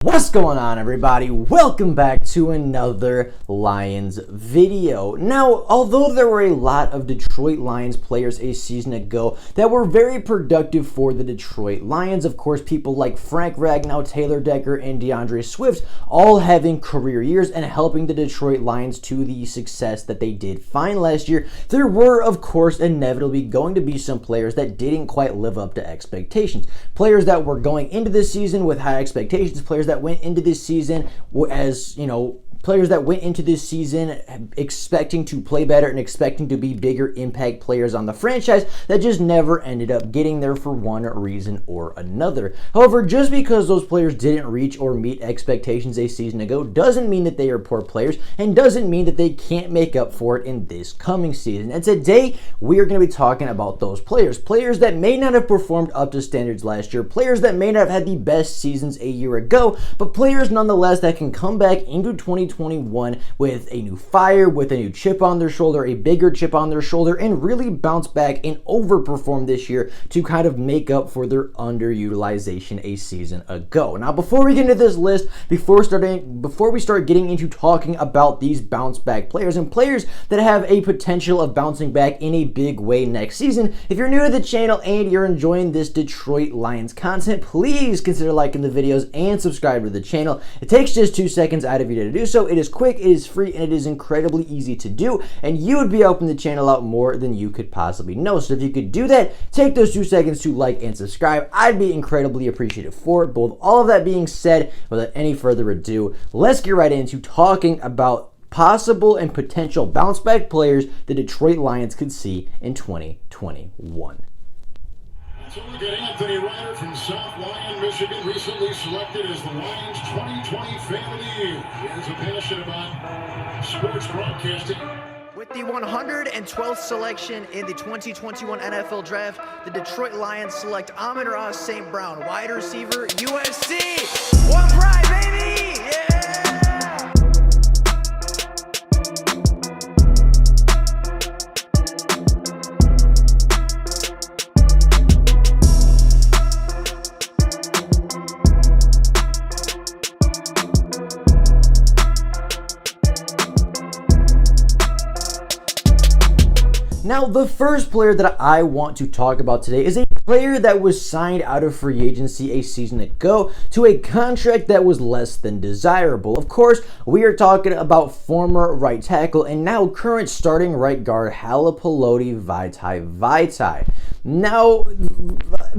What's going on, everybody? Welcome back to another Lions video. Now, although there were a lot of Detroit Lions players a season ago that were very productive for the Detroit Lions, of course, people like Frank Ragnow, Taylor Decker, and DeAndre Swift all having career years and helping the Detroit Lions to the success that they did find last year, there were, of course, inevitably going to be some players that didn't quite live up to expectations. Players that were going into this season with high expectations, players that went into this season as, players that went into this season expecting to play better and expecting to be bigger impact players on the franchise that just never ended up getting there for one reason or another. However, just because those players didn't reach or meet expectations a season ago doesn't mean that they are poor players and doesn't mean that they can't make up for it in this coming season. And today, we are going to be talking about those players. Players that may not have performed up to standards last year, players that may not have had the best seasons a year ago, but players nonetheless that can come back into 2021 with a new fire, with a new chip on their shoulder, a bigger chip on their shoulder, and really bounce back and overperform this year to kind of make up for their underutilization a season ago. Now, before we get into this list, before we start getting into talking about these bounce back players and players that have a potential of bouncing back in a big way next season, if you're new to the channel and you're enjoying this Detroit Lions content, please consider liking the videos and subscribe to the channel. It takes just 2 seconds out of you to do so. It is quick, it is free, and it is incredibly easy to do, and you would be helping the channel out more than you could possibly know. So if you could do that, take those 2 seconds to like and subscribe. I'd be incredibly appreciative for it. Both all of that being said, without any further ado, let's get right into talking about possible and potential bounce back players the Detroit Lions could see in 2021. So we get Anthony Ryder from South Lyon, Michigan, recently selected as the Lions 2020 Fan of the Year. He has a passion about sports broadcasting. With the 112th selection in the 2021 NFL Draft, the Detroit Lions select Amon-Ra St. Brown, wide receiver, USC. One pride, baby! Yeah! Now, the first player that I want to talk about today is a player that was signed out of free agency a season ago to a contract that was less than desirable. Of course, we are talking about former right tackle and now current starting right guard Hala Palodi Vaitai. Now,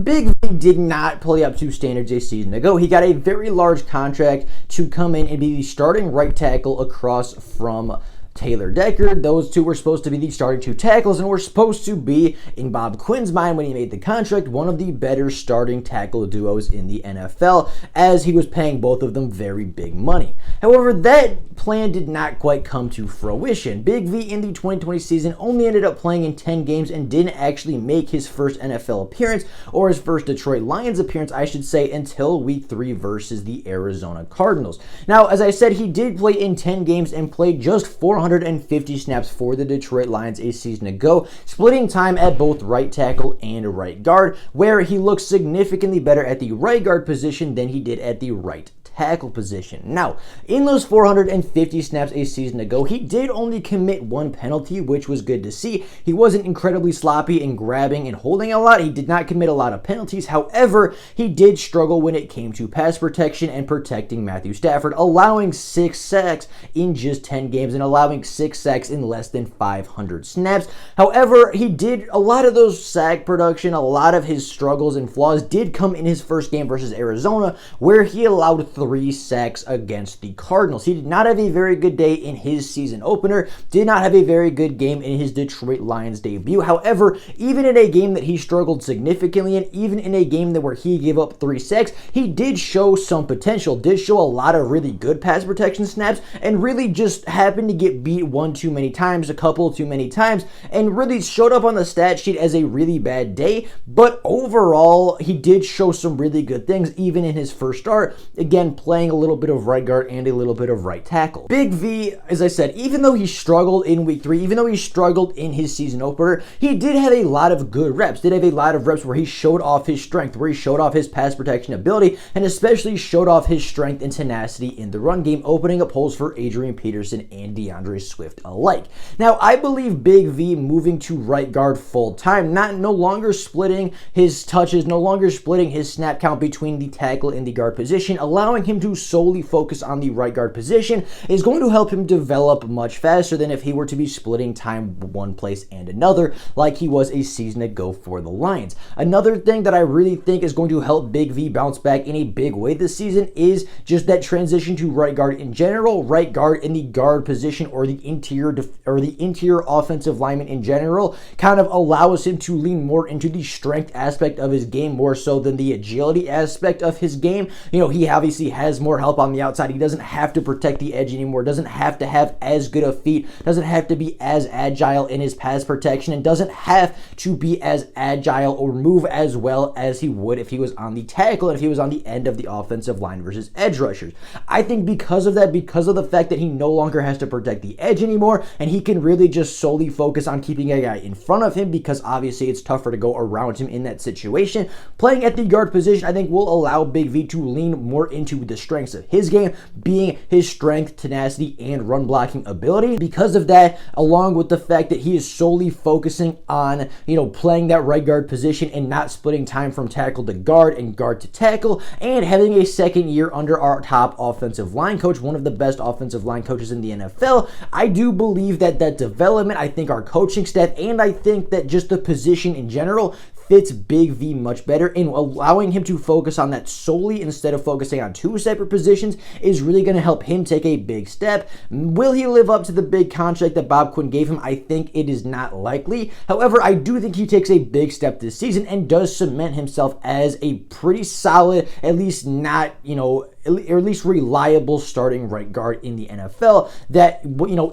Big V did not play up to standards a season ago. He got a very large contract to come in and be the starting right tackle across from Taylor Decker. Those two were supposed to be the starting 2 tackles and were supposed to be, in Bob Quinn's mind when he made the contract, one of the better starting tackle duos in the NFL, as he was paying both of them very big money. However, that plan did not quite come to fruition. Big V in the 2020 season only ended up playing in 10 games and didn't actually make his first NFL appearance, or his first Detroit Lions appearance, I should say, until week 3 versus the Arizona Cardinals. Now, as I said, he did play in 10 games and played just 450 snaps for the Detroit Lions a season ago, splitting time at both right tackle and right guard, where he looked significantly better at the right guard position than he did at the right tackle position. Now, in those 450 snaps a season ago, he did only commit 1 penalty, which was good to see. He wasn't incredibly sloppy in grabbing and holding a lot. He did not commit a lot of penalties. However, he did struggle when it came to pass protection and protecting Matthew Stafford, allowing 6 sacks in just 10 games and allowing 6 sacks in less than 500 snaps. However, he did a lot of those sack production, a lot of his struggles and flaws did come in his first game versus Arizona, where he allowed 3 sacks against the Cardinals. He did not have a very good day in his season opener, did not have a very good game in his Detroit Lions debut. However, even in a game that he struggled significantly in, even in a game where he gave up 3 sacks, he did show some potential, did show a lot of really good pass protection snaps, and really just happened to get beat one too many times, a couple too many times, and really showed up on the stat sheet as a really bad day. But overall, he did show some really good things, even in his first start. Again, playing a little bit of right guard and a little bit of right tackle. Big V, as I said, even though he struggled in week 3, even though he struggled in his season opener, he did have a lot of good reps, did have a lot of reps where he showed off his strength, where he showed off his pass protection ability, and especially showed off his strength and tenacity in the run game, opening up holes for Adrian Peterson and DeAndre Swift alike. Now, I believe Big V moving to right guard full time, no longer splitting his touches, no longer splitting his snap count between the tackle and the guard position, allowing him to solely focus on the right guard position, is going to help him develop much faster than if he were to be splitting time one place and another like he was a season ago for the Lions. Another thing that I really think is going to help Big V bounce back in a big way this season is just that transition to right guard in general, right guard in the guard position or the interior offensive lineman in general, kind of allows him to lean more into the strength aspect of his game more so than the agility aspect of his game. He obviously has more help on the outside. He doesn't have to protect the edge anymore, doesn't have to have as good of feet, doesn't have to be as agile in his pass protection, and doesn't have to be as agile or move as well as he would if he was on the tackle and if he was on the end of the offensive line versus edge rushers. I think because of that, because of the fact that he no longer has to protect the edge anymore, and he can really just solely focus on keeping a guy in front of him, because obviously it's tougher to go around him in that situation. Playing at the guard position, I think, will allow Big V to lean more into the strengths of his game, being his strength, tenacity, and run blocking ability. Because of that, along with the fact that he is solely focusing on, playing that right guard position and not splitting time from tackle to guard and guard to tackle, and having a second year under our top offensive line coach, one of the best offensive line coaches in the NFL, I do believe that development, I think our coaching staff, and I think that just the position in general fits Big V much better, and allowing him to focus on that solely instead of focusing on two separate positions is really going to help him take a big step. Will he live up to the big contract that Bob Quinn gave him? I think it is not likely. However, I do think he takes a big step this season and does cement himself as a pretty solid, at least not, or at least reliable starting right guard in the NFL that,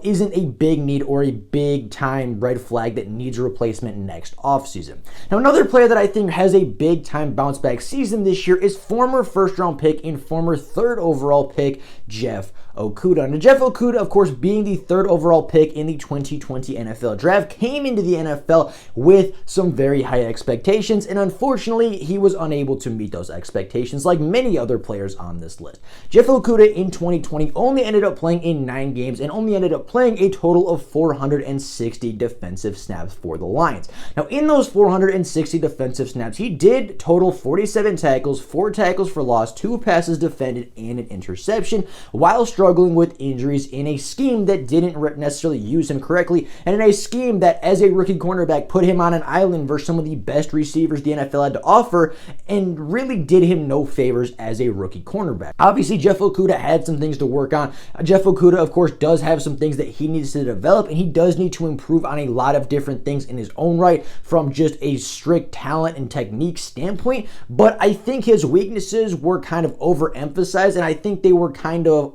isn't a big need or a big time red flag that needs a replacement next offseason. Now, another player that I think has a big time bounce back season this year is former first round pick and former third overall pick, Jeff Okudah. Now, Jeff Okudah, of course, being the third overall pick in the 2020 NFL draft, came into the NFL with some very high expectations, and unfortunately, he was unable to meet those expectations like many other players on this list. Jeff Okudah in 2020 only ended up playing in 9 games and only ended up playing a total of 460 defensive snaps for the Lions. Now, in those 460 defensive snaps, he did total 47 tackles, 4 tackles for loss, 2 passes defended, and an interception, while struggling with injuries in a scheme that didn't necessarily use him correctly, and in a scheme that, as a rookie cornerback, put him on an island versus some of the best receivers the NFL had to offer, and really did him no favors as a rookie cornerback. Obviously, Jeff Okudah had some things to work on. Jeff Okudah, of course, does have some things that he needs to develop, and he does need to improve on a lot of different things in his own right from just a strict talent and technique standpoint, but I think his weaknesses were kind of overemphasized, and I think they were kind of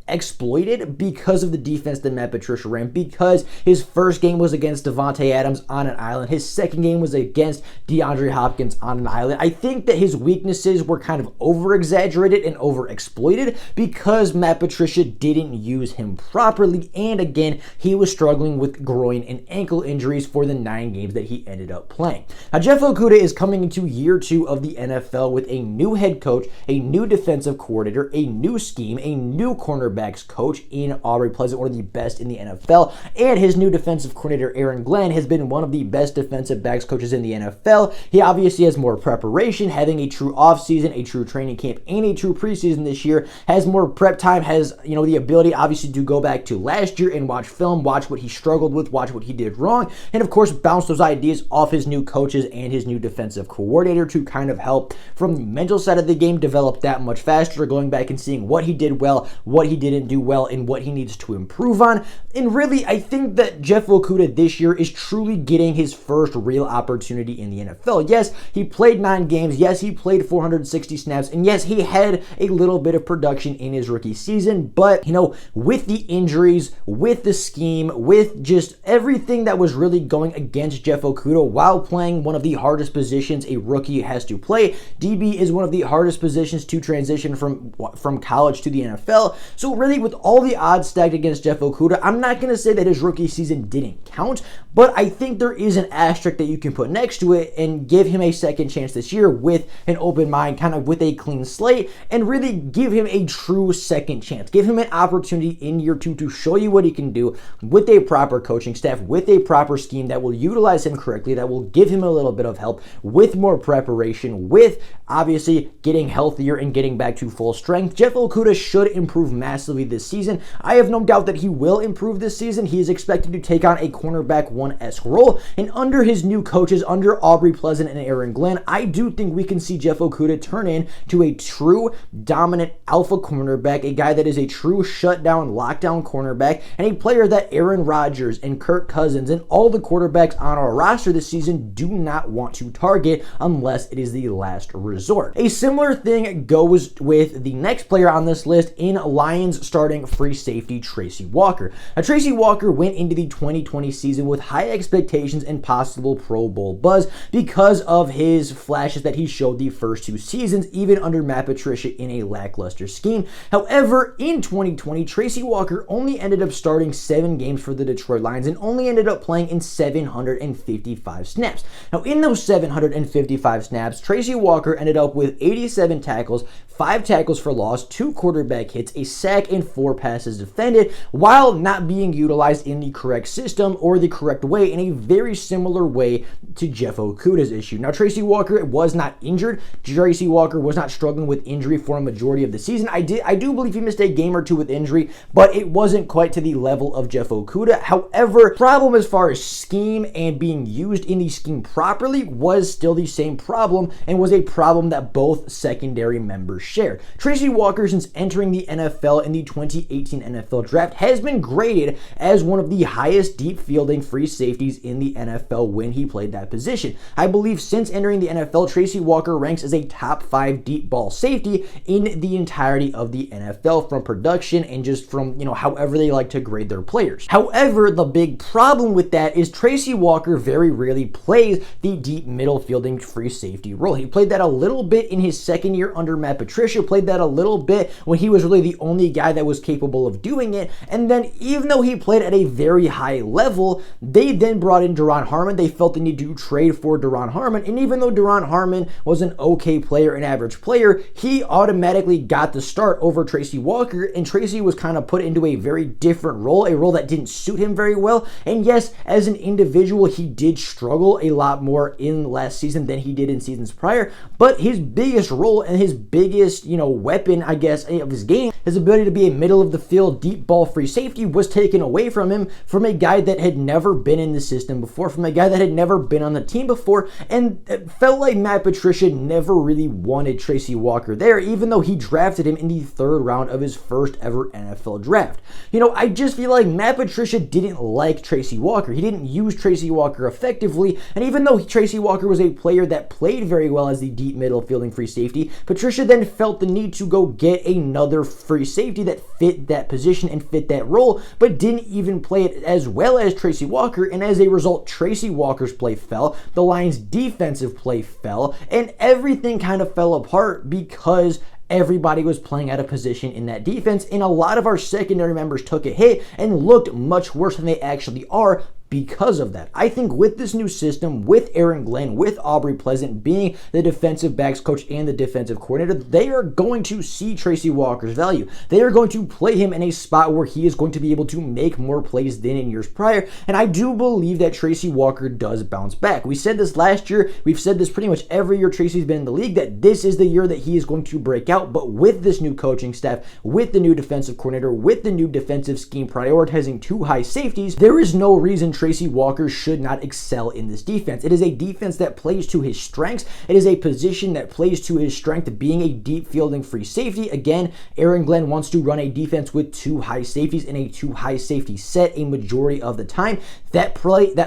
exploited because of the defense that Matt Patricia ran, because his first game was against Devontae Adams on an island. His second game was against DeAndre Hopkins on an island. I think that his weaknesses were kind of over-exaggerated and over-exploited because Matt Patricia didn't use him properly, and again, he was struggling with groin and ankle injuries for the 9 games that he ended up playing. Now, Jeff Okudah is coming into year 2 of the NFL with a new head coach, a new defensive coordinator, a new scheme, a new cornerback coach in Aubrey Pleasant, one of the best in the NFL, and his new defensive coordinator, Aaron Glenn, has been one of the best defensive backs coaches in the NFL. He obviously has more preparation, having a true offseason, a true training camp, and a true preseason this year, has more prep time, has, the ability, obviously, to go back to last year and watch film, watch what he struggled with, watch what he did wrong, and of course, bounce those ideas off his new coaches and his new defensive coordinator to kind of help from the mental side of the game develop that much faster, going back and seeing what he did well, what he did didn't do well and what he needs to improve on. And really, I think that Jeff Okudah this year is truly getting his first real opportunity in the NFL. Yes, he played 9 games. Yes, he played 460 snaps. And yes, he had a little bit of production in his rookie season. But, with the injuries, with the scheme, with just everything that was really going against Jeff Okudah while playing one of the hardest positions a rookie has to play, DB is one of the hardest positions to transition from college to the NFL. So really, with all the odds stacked against Jeff Okudah, I'm not going to say that his rookie season didn't count, but I think there is an asterisk that you can put next to it and give him a second chance this year with an open mind, kind of with a clean slate, and really give him a true second chance. Give him an opportunity in year 2 to show you what he can do with a proper coaching staff, with a proper scheme that will utilize him correctly, that will give him a little bit of help, with more preparation, with obviously getting healthier and getting back to full strength. Jeff Okudah should improve massively this season. I have no doubt that he will improve this season. He is expected to take on a cornerback 1-esque role, and under his new coaches, under Aubrey Pleasant and Aaron Glenn, I do think we can see Jeff Okudah turn into a true dominant alpha cornerback, a guy that is a true shutdown, lockdown cornerback, and a player that Aaron Rodgers and Kirk Cousins and all the quarterbacks on our roster this season do not want to target unless it is the last resort. A similar thing goes with the next player on this list in Lions starting free safety Tracy Walker. Now, Tracy Walker went into the 2020 season with high expectations and possible Pro Bowl buzz because of his flashes that he showed the first 2 seasons, even under Matt Patricia in a lackluster scheme. However, in 2020, Tracy Walker only ended up starting 7 games for the Detroit Lions and only ended up playing in 755 snaps. Now, in those 755 snaps, Tracy Walker ended up with 87 tackles, 5 tackles for loss, 2 quarterback hits, a sack, and 4 passes defended, while not being utilized in the correct system or the correct way, in a very similar way to Jeff Okudah's issue. Now, Tracy Walker was not injured. Tracy Walker was not struggling with injury for a majority of the season. I do believe he missed a game or 2 with injury, but it wasn't quite to the level of Jeff Okudah. However, problem as far as scheme and being used in the scheme properly was still the same problem, and was a problem that both secondary members shared. Tracy Walker, since entering the NFL in the 2018 NFL Draft, has been graded as one of the highest deep fielding free safeties in the NFL when he played that position. I believe since entering the NFL, Tracy Walker ranks as a top 5 deep ball safety in the entirety of the NFL, from production and just from, however they like to grade their players. However, the big problem with that is Tracy Walker very rarely plays the deep middle fielding free safety role. He played that a little bit in his second year under Matt Patricia, played that a little bit when he was really the only guy that was capable of doing it, and then even though he played at a very high level, they then brought in Duron Harmon. They felt the need to trade for Duron Harmon, and even though Duron Harmon was an okay player, an average player, he automatically got the start over Tracy Walker, and Tracy was kind of put into a very different role, a role that didn't suit him very well. And yes, as an individual, he did struggle a lot more in last season than he did in seasons prior, but his biggest role and his biggest, weapon, I guess, of his game, his ability to be a middle of the field, deep ball free safety, was taken away from him, from a guy that had never been in the system before, from a guy that had never been on the team before, and it felt like Matt Patricia never really wanted Tracy Walker there, even though he drafted him in the 3rd round of his first ever NFL draft. I just feel like Matt Patricia didn't like Tracy Walker. He didn't use Tracy Walker effectively, and even though Tracy Walker was a player that played very well as the deep middle fielding free safety, Patricia then felt the need to go get another free safety that fit that position and fit that role, but didn't even play it as well as Tracy Walker, and as a result, Tracy Walker's play fell, the Lions' defensive play fell, and everything kind of fell apart because everybody was playing out of position in that defense, and a lot of our secondary members took a hit and looked much worse than they actually are because of that. I think with this new system, with Aaron Glenn, with Aubrey Pleasant being the defensive backs coach and the defensive coordinator, they are going to see Tracy Walker's value. They are going to play him in a spot where he is going to be able to make more plays than in years prior, and I do believe that Tracy Walker does bounce back. We said this last year, we've said this pretty much every year Tracy's been in the league, that this is the year that he is going to break out, but with this new coaching staff, with the new defensive coordinator, with the new defensive scheme prioritizing 2 high safeties, there is no reason Tracy Walker should not excel in this defense. It is a defense that plays to his strengths. It is a position that plays to his strength, being a deep fielding free safety. Again, Aaron Glenn wants to run a defense with 2 high safeties in a 2 high safety set a majority of the time. That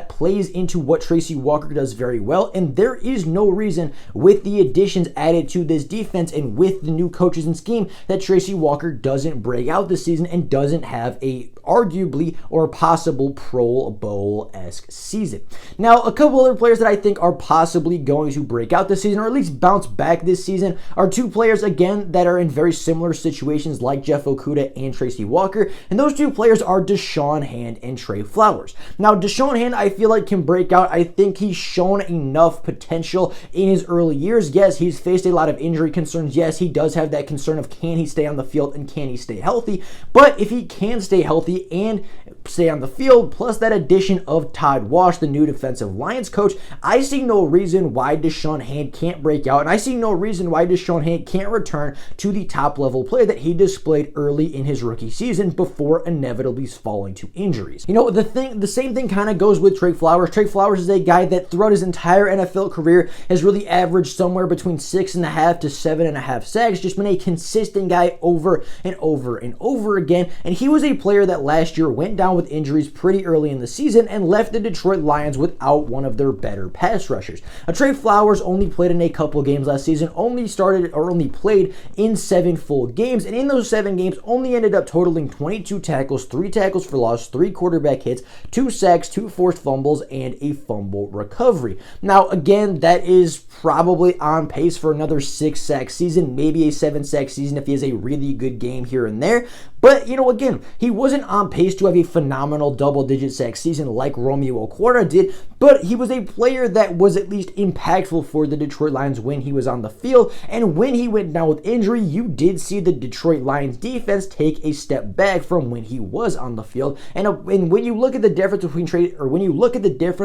plays into what Tracy Walker does very well, and there is no reason with the additions added to this defense and with the new coaches and scheme that Tracy Walker doesn't break out this season and doesn't have a arguably or possible Pro Bowl-esque season. Now, a couple other players that I think are possibly going to break out this season, or at least bounce back this season, are 2 players, again, that are in very similar situations like Jeff Okudah and Tracy Walker, and those 2 players are Da'Shawn Hand and Trey Flowers. Now, Da'Shawn Hand, I feel like, can break out. I think he's shown enough potential in his early years. Yes, he's faced a lot of injury concerns. Yes, he does have that concern of can he stay on the field and can he stay healthy, but if he can stay healthy and stay on the field, plus that addition of Todd Wash, the new defensive Lions coach, I see no reason why Da'Shawn Hand can't break out, and I see no reason why Da'Shawn Hand can't return to the top level play that he displayed early in his rookie season before inevitably falling to injuries. You know, the same thing kind of goes with Trey Flowers. Trey Flowers is a guy that throughout his entire NFL career has really averaged somewhere between 6.5 to 7.5 sacks, just been a consistent guy over and over and over again, and he was a player that last year went down with injuries pretty early in the season and left the Detroit Lions without one of their better pass rushers. Trey Flowers only played in a couple games last season, only played in 7 full games, and in those 7 games only ended up totaling 22 tackles, 3 tackles for loss, 3 quarterback hits, 2 sacks, 2 forced fumbles, and a fumble recovery. Now, again, that is probably on pace for another 6-sack season, maybe a 7-sack season if he has a really good game here and there. But, you know, again, he wasn't on pace to have a phenomenal double-digit sack season like Romeo Okudah did, but he was a player that was at least impactful for the Detroit Lions when he was on the field, and when he went down with injury, you did see the Detroit Lions defense take a step back from when he was on the field. And when you look at the difference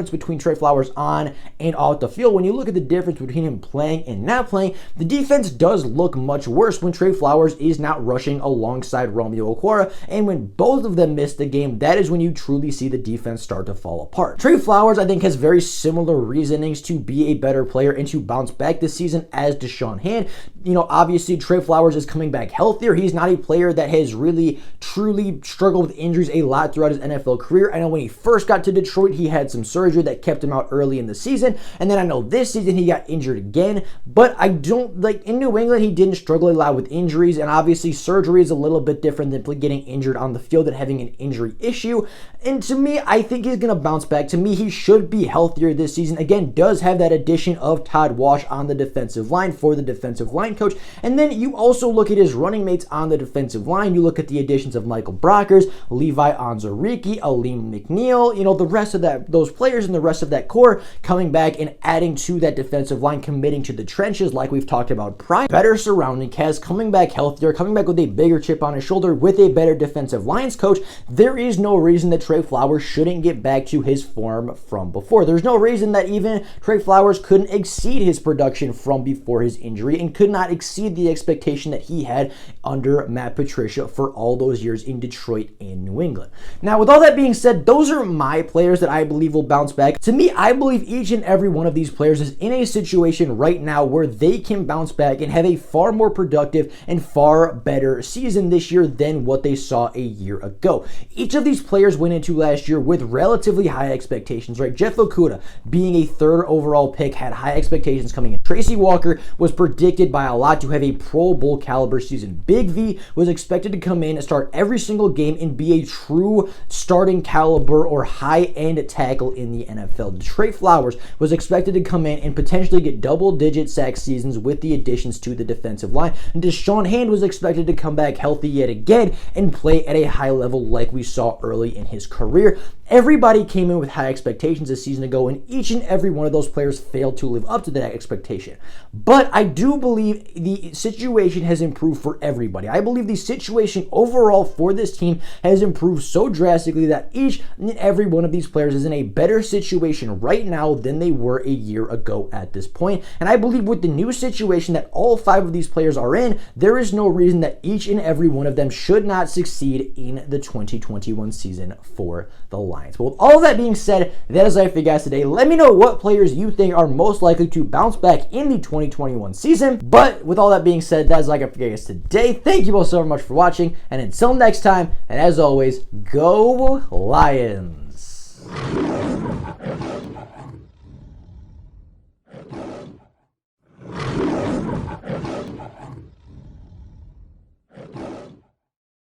between Trey Flowers on and off the field, when you look at the difference between him playing and not playing, the defense does look much worse when Trey Flowers is not rushing alongside Romeo Okudah, and when both of them miss the game, that is when you truly see the defense start to fall apart. Trey Flowers, I think, has very similar reasonings to be a better player and to bounce back this season as Da'Shawn Hand. You know, obviously Trey Flowers is coming back healthier. He's not a player that has really truly struggled with injuries a lot throughout his NFL career. I know when he first got to Detroit, he had some surgery that kept him out early in the season, and then I know this season he got injured again, but I don't, like, in New England he didn't struggle a lot with injuries, and obviously surgery is a little bit different than getting injured on the field and having an injury issue. And to me, I think he's going to bounce back. To me, he should be healthier this season. Again, does have that addition of Todd Wash on the defensive line for the defensive line coach. And then you also look at his running mates on the defensive line. You look at the additions of Michael Brockers, Levi Onwuzurike, Aleem McNeil, you know, the rest of those players and the rest of that core coming back and adding to that defensive line, committing to the trenches like we've talked about prior. Better surrounding cast, coming back healthier, coming back with a bigger chip on his shoulder with a better defensive lines coach. There is no reason that Trey Flowers shouldn't get back to his form from before. There's no reason that even Trey Flowers couldn't exceed his production from before his injury and could not exceed the expectation that he had under Matt Patricia for all those years in Detroit and New England. Now, with all that being said, those are my players that I believe will bounce back. To me, I believe each and every one of these players is in a situation right now where they can bounce back and have a far more productive and far better season this year than what they saw a year ago. Each of these players went into last year with relatively high expectations, right? Jeff Okudah, being a 3rd overall pick, had high expectations coming in. Tracy Walker was predicted by a lot to have a Pro Bowl caliber season. Big V was expected to come in and start every single game and be a true starting caliber or high-end tackle in the NFL. Trey Flowers was expected to come in and potentially get double-digit sack seasons with the additions to the defensive line. And Da'Shawn Hand was expected to come back healthy yet again and play at a high level like we saw early in his career. Everybody came in with high expectations a season ago, and each and every one of those players failed to live up to that expectation. But I do believe the situation has improved for everybody. I believe the situation overall for this team has improved so drastically that each and every one of these players is in a better situation right now than they were a year ago at this point. And I believe with the new situation that all 5 of these players are in, there is no reason that each and every one of them should not succeed in the 2021 season for the Lions. But with all that being said, that is it for you guys today. Let me know what players you think are most likely to bounce back in the 2021 season. But with all that being said, that is it for you guys today. Thank you all so much for watching, and until next time, and as always, go Lions!